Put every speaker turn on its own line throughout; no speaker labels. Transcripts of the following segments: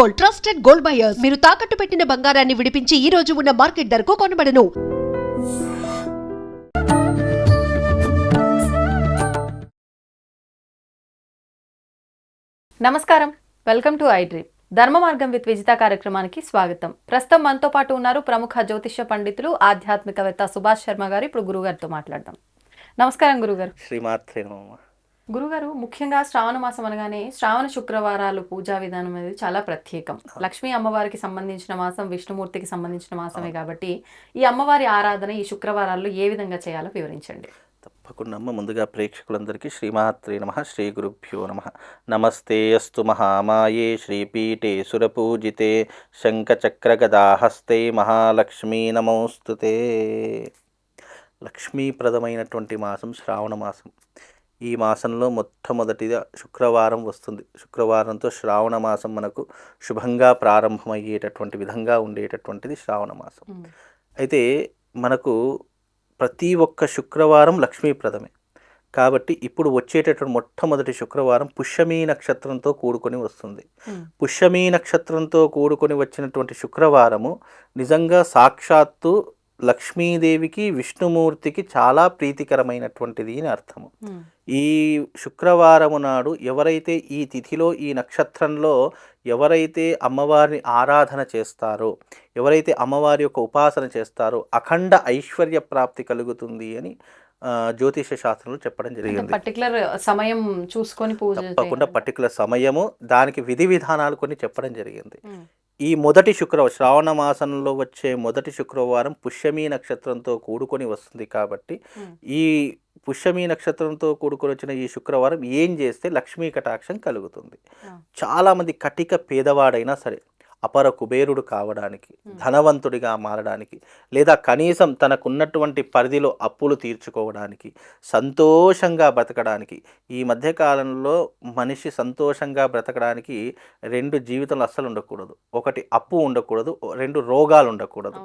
Gold, trusted gold buyers. మీరు తాకట్టు పెట్టిన బంగారాన్ని విడిపించి ఈ రోజు ఉన్న మార్కెట్ ధరకు కొనబడను.
నమస్కారం, వెల్కమ్ టు ఐ డ్రీమ్. ధర్మ మార్గం విత్ విజిత కార్యక్రమానికి స్వాగతం. ప్రస్తుతం మనతో పాటు ఉన్నారు ప్రముఖ జ్యోతిష్య పండితులు, ఆధ్యాత్మికవేత్త సుభాష్ శర్మ గారు. ఇప్పుడు గురుగారితో మాట్లాడదాం. నమస్కారం గురుగారు.
శ్రీమాత్రే నమః.
గురుగారు, ముఖ్యంగా శ్రావణ మాసం అనగానే శ్రావణ శుక్రవారాలు పూజా విధానం అనేది చాలా ప్రత్యేకం. లక్ష్మీ అమ్మవారికి సంబంధించిన మాసం, విష్ణుమూర్తికి సంబంధించిన మాసమే కాబట్టి ఈ అమ్మవారి ఆరాధన ఈ శుక్రవారాల్లో ఏ విధంగా చేయాలో వివరించండి.
తప్పకుండా అమ్మ. ముందుగా ప్రేక్షకులందరికీ శ్రీమాత్రే నమః, శ్రీ గురుభ్యో నమః. నమస్తే అస్తు మహామాయే శ్రీపీఠే సురపూజితే శంఖచక్రగదాహస్తే మహాలక్ష్మీ నమోస్తుతే. లక్ష్మీప్రదమైనటువంటి మాసం శ్రావణ మాసం. ఈ మాసంలో మొట్టమొదటిగా శుక్రవారం వస్తుంది. శుక్రవారంతో శ్రావణ మాసం మనకు శుభంగా ప్రారంభమయ్యేటటువంటి విధంగా ఉండేటటువంటిది శ్రావణ మాసం. అయితే మనకు ప్రతి ఒక్క శుక్రవారం లక్ష్మీప్రదమే కాబట్టి ఇప్పుడు వచ్చేటటువంటి మొట్టమొదటి శుక్రవారం పుష్యమీ నక్షత్రంతో కూడుకొని వస్తుంది. పుష్యమీ నక్షత్రంతో కూడుకొని వచ్చినటువంటి శుక్రవారము నిజంగా సాక్షాత్తు లక్ష్మీదేవికి, విష్ణుమూర్తికి చాలా ప్రీతికరమైనటువంటిది అని అర్థము. ఈ శుక్రవారము నాడు ఎవరైతే ఈ తిథిలో, ఈ నక్షత్రంలో ఎవరైతే అమ్మవారిని ఆరాధన చేస్తారో, ఎవరైతే అమ్మవారి యొక్క ఉపాసన చేస్తారో అఖండ ఐశ్వర్య ప్రాప్తి కలుగుతుంది అని జ్యోతిష శాస్త్రంలో చెప్పడం జరిగింది.
పర్టికులర్ సమయం చూసుకొని పూజ,
తప్పకుండా పర్టికులర్ సమయము, దానికి విధి విధానాలు కొన్ని చెప్పడం జరిగింది. ఈ మొదటి శుక్రవారం, శ్రావణ మాసంలో వచ్చే మొదటి శుక్రవారం పుష్యమీ నక్షత్రంతో కూడుకొని వస్తుంది కాబట్టి ఈ పుష్యమీ నక్షత్రంతో కూడుకొని వచ్చిన ఈ శుక్రవారం ఏం చేస్తే లక్ష్మీ కటాక్షం కలుగుతుంది. చాలామంది కటిక పేదవాడైనా సరే అపర కుబేరుడు కావడానికి, ధనవంతుడిగా మారడానికి, లేదా కనీసం తనకున్నటువంటి పరిధిలో అప్పులు తీర్చుకోవడానికి, సంతోషంగా బ్రతకడానికి, ఈ మధ్యకాలంలో మనిషి సంతోషంగా బ్రతకడానికి రెండు జీవితంలో అస్సలు ఉండకూడదు. ఒకటి అప్పు ఉండకూడదు, రెండు రోగాలు ఉండకూడదు.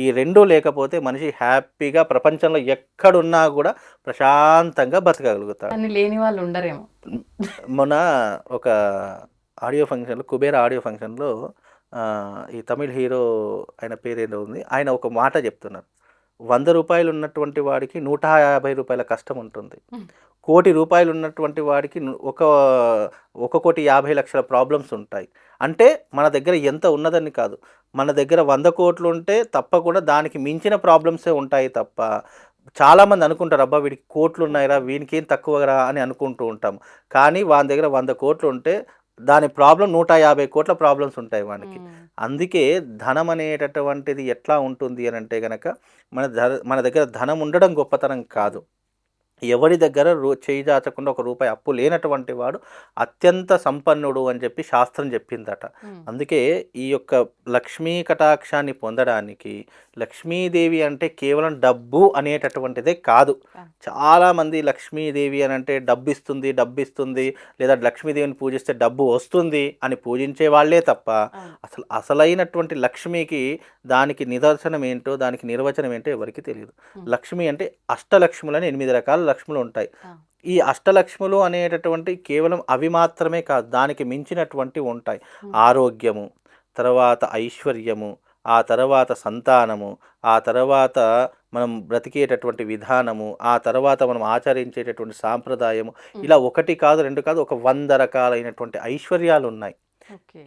ఈ రెండు లేకపోతే మనిషి హ్యాపీగా ప్రపంచంలో ఎక్కడున్నా కూడా ప్రశాంతంగా బ్రతకగలుగుతాడు.
లేని వాళ్ళు ఉండరేమో.
మొన్న ఒక ఆడియో ఫంక్షన్లో, కుబేర ఆడియో ఫంక్షన్లో ఈ తమిళ్ హీరో, ఆయన పేరేదో ఉంది, ఆయన ఒక మాట చెప్తున్నారు. 100 రూపాయలు ఉన్నటువంటి వాడికి 150 రూపాయల కష్టం ఉంటుంది. 1 కోటి రూపాయలు ఉన్నటువంటి వాడికి 1,50,00,000 ప్రాబ్లమ్స్ ఉంటాయి. అంటే మన దగ్గర ఎంత ఉన్నదని కాదు, మన దగ్గర 100 కోట్లు ఉంటే తప్పకుండా దానికి మించిన ప్రాబ్లమ్సే ఉంటాయి తప్ప. చాలామంది అనుకుంటారు, అబ్బా వీడికి కోట్లు ఉన్నాయిరా, వీనికి ఏం తక్కువరా అని అనుకుంటూ ఉంటాం. కానీ వాని దగ్గర 100 కోట్లు ఉంటే దాని ప్రాబ్లం 150 కోట్ల ప్రాబ్లమ్స్ ఉంటాయి వానికి. అందుకే ధనం అనేటటువంటిది ఎట్లా ఉంటుంది అని అంటే కనుక మన దగ్గర ధనం ఉండడం గొప్పతనం కాదు. ఎవరి దగ్గర చేయి దాచకుండా 1 రూపాయి అప్పు లేనటువంటి వాడు అత్యంత సంపన్నుడు అని చెప్పి శాస్త్రం చెప్పిందట. అందుకే ఈ యొక్క లక్ష్మీ కటాక్షాన్ని పొందడానికి లక్ష్మీదేవి అంటే కేవలం డబ్బు అనేటటువంటిదే కాదు. చాలామంది లక్ష్మీదేవి అని అంటే డబ్బిస్తుంది, లేదా లక్ష్మీదేవిని పూజిస్తే డబ్బు వస్తుంది అని పూజించే వాళ్ళే తప్ప అసలైనటువంటి లక్ష్మికి దానికి నిదర్శనం ఏంటో, దానికి నిర్వచనం ఏంటో ఎవరికి తెలియదు. లక్ష్మి అంటే అష్టలక్ష్ములని 8 రకాల లక్ష్ములు ఉంటాయి. ఈ అష్టలక్ష్ములు అనేటటువంటి కేవలం అవి మాత్రమే కాదు, దానికి మించినటువంటి ఉంటాయి. ఆరోగ్యము, తర్వాత ఐశ్వర్యము, ఆ తర్వాత సంతానము, ఆ తర్వాత మనం బ్రతికేటటువంటి విధానము, ఆ తర్వాత మనం ఆచరించేటటువంటి సాంప్రదాయము, ఇలా 1 కాదు 2 కాదు, ఒక 100 రకాలైనటువంటి ఐశ్వర్యాలు ఉన్నాయి.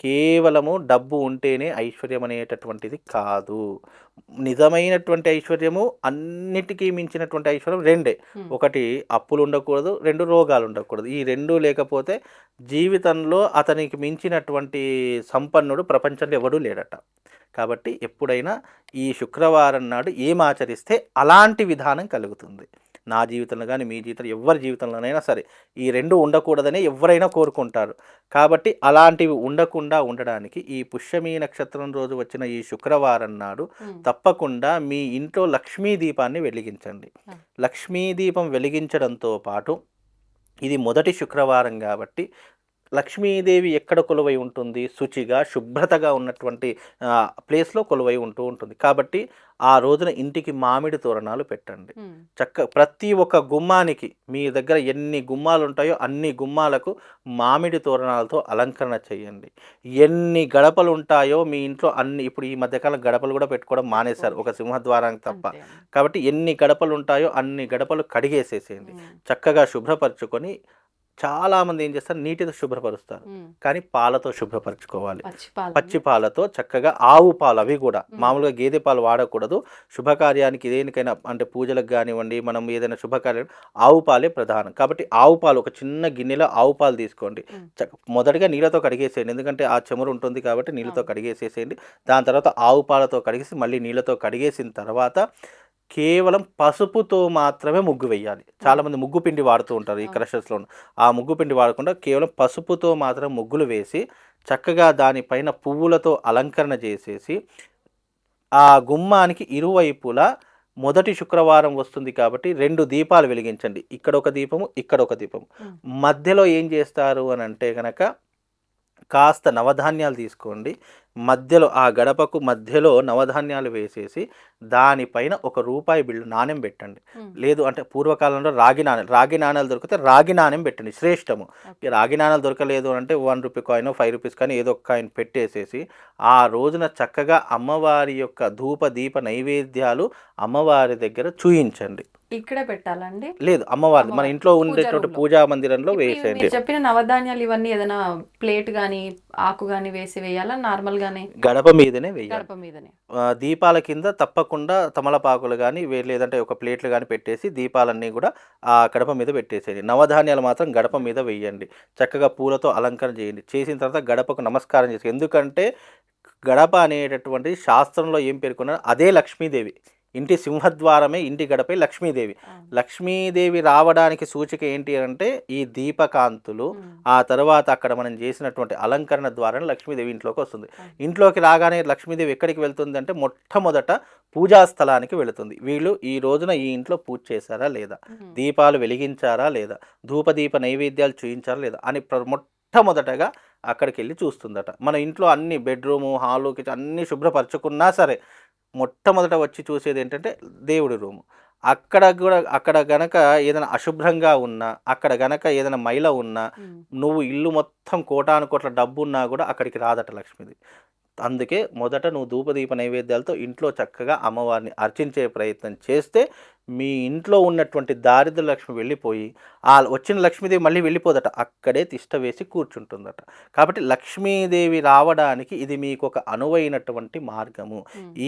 కేవలము డబ్బు ఉంటేనే ఐశ్వర్యం అనేటటువంటిది కాదు. నిజమైనటువంటి ఐశ్వర్యము, అన్నిటికీ మించినటువంటి ఐశ్వర్యం రెండే. ఒకటి అప్పులు ఉండకూడదు, 2 రోగాలు ఉండకూడదు. ఈ 2 లేకపోతే జీవితంలో అతనికి మించినటువంటి సంపన్నుడు ప్రపంచంలో ఎవడూ లేడట. కాబట్టి ఎప్పుడైనా ఈ శుక్రవారం నాడు ఏం ఆచరిస్తే అలాంటి విధానం కలుగుతుంది. నా జీవితంలో కానీ, మీ జీవితంలో, ఎవరి జీవితంలోనైనా సరే ఈ 2 ఉండకూడదనే ఎవరైనా కోరుకుంటారు. కాబట్టి అలాంటివి ఉండకుండా ఉండడానికి ఈ పుష్యమీ నక్షత్రం రోజు వచ్చిన ఈ శుక్రవారం నాడు తప్పకుండా మీ ఇంట్లో లక్ష్మీ దీపాన్ని వెలిగించండి. లక్ష్మీ దీపం వెలిగించడంతో పాటు ఇది మొదటి శుక్రవారం కాబట్టి లక్ష్మీదేవి ఎక్కడ కొలువై ఉంటుంది? శుచిగా, శుభ్రతగా ఉన్నటువంటి ప్లేస్‌లో కొలువై ఉంటూ ఉంటుంది. కాబట్టి ఆ రోజున ఇంటికి మామిడి తోరణాలు పెట్టండి. ప్రతి ఒక్క గుమ్మానికి మీ దగ్గర ఎన్ని గుమ్మాలుంటాయో అన్ని గుమ్మాలకు మామిడి తోరణాలతో అలంకరణ చేయండి. ఎన్ని గడపలుంటాయో మీ ఇంట్లో అన్ని, ఇప్పుడు ఈ మధ్యకాలం గడపలు కూడా పెట్టుకోవడం మానేశారు ఒక సింహద్వారానికి తప్ప. కాబట్టి ఎన్ని గడపలుంటాయో అన్ని గడపలు కడిగేసేసేయండి. చక్కగా శుభ్రపరచుకొని, చాలామంది ఏం చేస్తారు, నీటితో శుభ్రపరుస్తారు, కానీ పాలతో శుభ్రపరచుకోవాలి. పచ్చి పాలతో చక్కగా, ఆవు పాలు, అవి కూడా మామూలుగా గేదె పాలు వాడకూడదు. శుభకార్యానికి దేనికైనా, అంటే పూజలకు కానివ్వండి, మనం ఏదైనా శుభకార్యం, ఆవు పాలే ప్రధానం. కాబట్టి ఆవు పాలు ఒక చిన్న గిన్నెలో ఆవు పాలు తీసుకోండి. మొదటగా నీళ్ళతో కడిగేసేయండి, ఎందుకంటే ఆ చెమురు ఉంటుంది కాబట్టి నీళ్ళతో కడిగేసేసేయండి. దాని తర్వాత ఆవు పాలతో కడిగేసి మళ్ళీ నీళ్ళతో కడిగేసిన తర్వాత కేవలం పసుపుతో మాత్రమే ముగ్గు వేయాలి. చాలామంది ముగ్గు పిండి వాడుతూ ఉంటారు ఈ క్రషర్స్లో. ఆ ముగ్గు పిండి వాడకుండా కేవలం పసుపుతో మాత్రం ముగ్గులు వేసి చక్కగా దానిపైన పువ్వులతో అలంకరణ చేసేసి, ఆ గుమ్మానికి ఇరువైపులా మొదటి శుక్రవారం వస్తుంది కాబట్టి 2 దీపాలు వెలిగించండి. ఇక్కడ ఒక దీపము, ఇక్కడ ఒక దీపము. మధ్యలో ఏం చేస్తారు అని అంటే కనుక, కాస్త నవధాన్యాలు తీసుకోండి. మధ్యలో ఆ గడపకు మధ్యలో నవధాన్యాలు వేసేసి దానిపైన ₹1 బిళ్ళ నాణ్యం పెట్టండి. లేదు అంటే పూర్వకాలంలో రాగి నాణ్యాలు దొరికితే రాగి నాణ్యం పెట్టండి, శ్రేష్టము. రాగి నాణ్యాలు దొరకలేదు అంటే ₹1 కాయిన్, ₹5 కాయిన్, ఏదో ఒక కాయిన్ పెట్టేసేసి ఆ రోజున చక్కగా అమ్మవారి యొక్క ధూప దీప నైవేద్యాలు అమ్మవారి దగ్గర చూయించండి.
ఇక్కడే పెట్టాలండి?
లేదు, అమ్మవారి మన ఇంట్లో ఉండేటువంటి పూజా మందిరంలో వేసేయండి.
చెప్పిన నవధాన్యాలు ఇవన్నీ ఏదైనా ప్లేట్ గానీ ఆకు గానీ వేసి వేయాలా? నార్మల్ గానే
గడప మీదనే వేయాలి.
గడప మీదనే.
దీపాల కింద తప్పకుండా తమలపాకులు కానీ లేదంటే ఒక ప్లేట్లు కానీ పెట్టేసి దీపాలన్నీ కూడా ఆ గడప మీద పెట్టేసేయండి. నవధాన్యాలు మాత్రం గడప మీద వేయండి. చక్కగా పూలతో అలంకరణ చేయండి. చేసిన తర్వాత గడపకు నమస్కారం చేసి, ఎందుకంటే గడప అనేటటువంటి శాస్త్రంలో ఏం పేర్కొన్నారు, అదే లక్ష్మీదేవి. ఇంటి సింహద్వారమే ఇంటి గడపే లక్ష్మీదేవి. లక్ష్మీదేవి రావడానికి సూచిక ఏంటి అంటే ఈ దీపకాంతులు. ఆ తర్వాత అక్కడ మనం చేసినటువంటి అలంకరణ ద్వారా లక్ష్మీదేవి ఇంట్లోకి వస్తుంది. ఇంట్లోకి రాగానే లక్ష్మీదేవి ఎక్కడికి వెళ్తుంది అంటే మొట్టమొదట పూజా స్థలానికి వెళుతుంది. వీళ్ళు ఈ రోజున ఈ ఇంట్లో పూజ చేశారా లేదా, దీపాలు వెలిగించారా లేదా, ధూపదీప నైవేద్యాలు చూయించారా లేదా అని మొట్టమొదటగా అక్కడికి వెళ్ళి చూస్తుందట. మన ఇంట్లో అన్ని బెడ్రూము, హాలు, కిచెన్ అన్నీ శుభ్రపరచుకున్నా సరే మొట్టమొదట వచ్చి చూసేది ఏంటంటే దేవుడి రూము. అక్కడ గనక ఏదైనా అశుభ్రంగా ఉన్నా, అక్కడ గనక ఏదైనా మైల ఉన్నా, నువ్వు ఇల్లు మొత్తం కోటాను కోట్ల డబ్బు ఉన్నా కూడా అక్కడికి రాదట లక్ష్మీది. అందుకే మొదట నువ్వు ధూపదీప నైవేద్యాలతో ఇంట్లో చక్కగా అమ్మవారిని అర్చించే ప్రయత్నం చేస్తే మీ ఇంట్లో ఉన్నటువంటి దారిద్ర లక్ష్మి వెళ్ళిపోయి ఆ వచ్చిన లక్ష్మీదేవి మళ్ళీ వెళ్ళిపోదట, అక్కడే తిష్ట వేసి కూర్చుంటుందట. కాబట్టి లక్ష్మీదేవి రావడానికి ఇది మీకు ఒక అనువైనటువంటి మార్గము.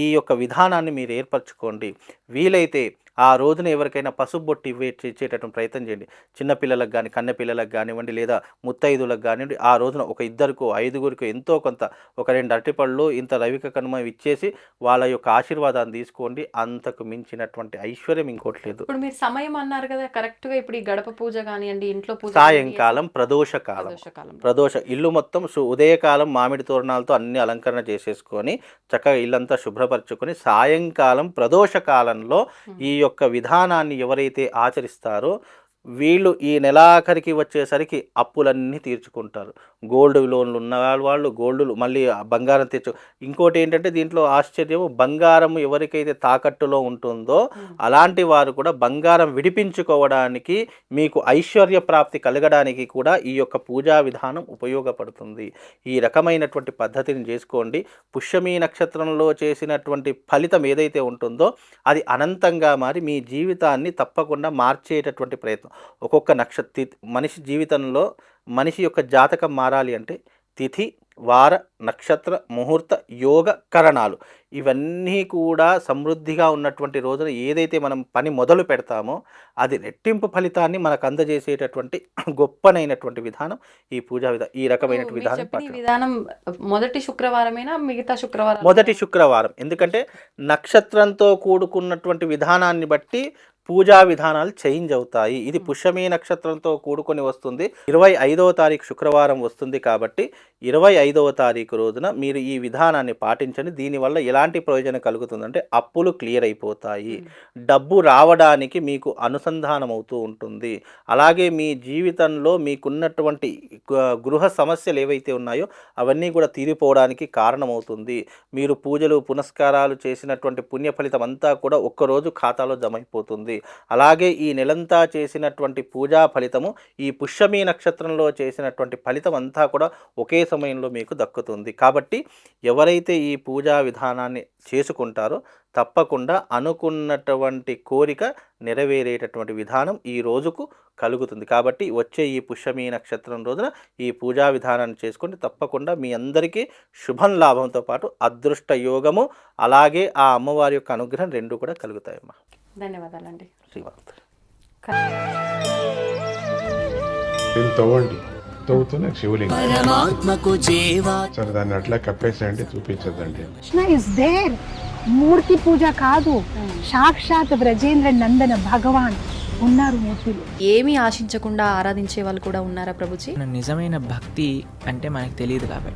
ఈ యొక్క విధానాన్ని మీరు ఏర్పరచుకోండి. వీలైతే ఆ రోజున ఎవరికైనా పసుపు బొట్టు ఇచ్చేటటువంటి ప్రయత్నం చేయండి. చిన్నపిల్లలకు కానీ, కన్నె పిల్లలకు కానివ్వండి, లేదా ముత్తైదులకు కానివ్వండి. ఆ రోజున ఒక 2కో 5గురికో ఎంతో కొంత ఒక 2 అరటిపళ్ళు, ఇంత రవిక కనుమ ఇచ్చేసి వాళ్ళ యొక్క ఆశీర్వాదాన్ని తీసుకోండి. అంతకు మించినటువంటి ఐశ్వర్యం ఇంకోటి లేదు.
ఇప్పుడు మీరు సమయం అన్నారు కదా, కరెక్ట్ గా ఇప్పుడు ఈ గడప పూజ కానివ్వండి, ఇంట్లో పూజ,
సాయంకాలం ప్రదోష ఇల్లు మొత్తం ఉదయకాలం మామిడి తోరణాలతో అన్ని అలంకరణ చేసేసుకొని చక్కగా ఇల్లంతా శుభ్రపరచుకొని సాయంకాలం ప్రదోష కాలంలో ఈ యొక్క విధానాన్ని ఎవరైతే ఆచరిస్తారో వీళ్ళు ఈ నెలాఖరికి వచ్చేసరికి అప్పులన్నీ తీర్చుకుంటారు. గోల్డ్ లోన్లు ఉన్న వాళ్ళు గోల్డ్లు మళ్ళీ బంగారం ఇంకోటి ఏంటంటే దీంట్లో ఆశ్చర్యం, బంగారం ఎవరికైతే తాకట్టులో ఉంటుందో అలాంటి వారు కూడా బంగారం విడిపించుకోవడానికి, మీకు ఐశ్వర్య ప్రాప్తి కలగడానికి కూడా ఈ యొక్క పూజా విధానం ఉపయోగపడుతుంది. ఈ రకమైనటువంటి పద్ధతిని చేసుకోండి. పుష్యమి నక్షత్రంలో చేసినటువంటి ఫలితం ఏదైతే ఉంటుందో అది అనంతంగా మారి మీ జీవితాన్ని తప్పకుండా మార్చేటటువంటి ప్రయత్నం. ఒక్కొక్క మనిషి జీవితంలో మనిషి యొక్క జాతకం మారాలి అంటే తిథి, వార, నక్షత్ర, ముహూర్త, యోగ, కరణాలు ఇవన్నీ కూడా సమృద్ధిగా ఉన్నటువంటి రోజున ఏదైతే మనం పని మొదలు పెడతామో అది రెట్టింపు ఫలితాన్ని మనకు అందజేసేటటువంటి గొప్పనైనటువంటి విధానం ఈ పూజా విధానం. ఈ రకమైన
విధానం మొదటి శుక్రవారమేనా, మిగతా శుక్రవారం?
మొదటి శుక్రవారం. ఎందుకంటే నక్షత్రంతో కూడుకున్నటువంటి విధానాన్ని బట్టి పూజా విధానాలు చేంజ్ అవుతాయి. ఇది పుష్యమి నక్షత్రంతో కూడుకొని వస్తుంది. 25వ తారీఖు శుక్రవారం వస్తుంది కాబట్టి 25వ తారీఖు రోజున మీరు ఈ విధానాన్ని పాటించండి. దీనివల్ల ఎలాంటి ప్రయోజనం కలుగుతుందంటే అప్పులు క్లియర్ అయిపోతాయి, డబ్బు రావడానికి మీకు అనుసంధానం అవుతూ ఉంటుంది. అలాగే మీ జీవితంలో మీకున్నటువంటి గృహ సమస్యలు ఏవైతే ఉన్నాయో అవన్నీ కూడా తీరిపోవడానికి కారణమవుతుంది. మీరు పూజలు పునస్కారాలు చేసినటువంటి పుణ్య ఫలితం అంతా కూడా ఒక్కరోజు ఖాతాలో జమ అయిపోతుంది. అలాగే ఈ నెలంతా చేసినటువంటి పూజా ఫలితము ఈ పుష్యమి నక్షత్రంలో చేసినటువంటి ఫలితం అంతా కూడా ఒకే సమయంలో మీకు దక్కుతుంది. కాబట్టి ఎవరైతే ఈ పూజా విధానాన్ని చేసుకుంటారో తప్పకుండా అనుకున్నటువంటి కోరిక నెరవేరేటటువంటి విధానం ఈ రోజుకు కలుగుతుంది. కాబట్టి వచ్చే ఈ పుష్యమి నక్షత్రం రోజున ఈ పూజా విధానాన్ని చేసుకుంటే తప్పకుండా మీ అందరికీ శుభం లాభంతో పాటు అదృష్ట యోగము అలాగే ఆ అమ్మవారి యొక్క అనుగ్రహం రెండు కూడా కలుగుతాయమ్మా.
ధన్యవాదాలండి.
శ్రీవార్త.
దీన్ని తవ్వండి, తవ్వుతూనే శివలింగం. సరే దాన్ని అట్లా కప్పేసేయండి, చూపించదండి.
Krishna is there. మూర్తి పూజ కాదు, సాక్షాత్ బ్రజేంద్ర నందన భగవాన్ ఉన్నారు మూర్తిలో.
ఏమీ ఆశించకుండా ఆరాధించే వాళ్ళు కూడా ఉన్నారా ప్రభుజీ?
నిజమైన భక్తి అంటే మనకు తెలియదు కాబట్టి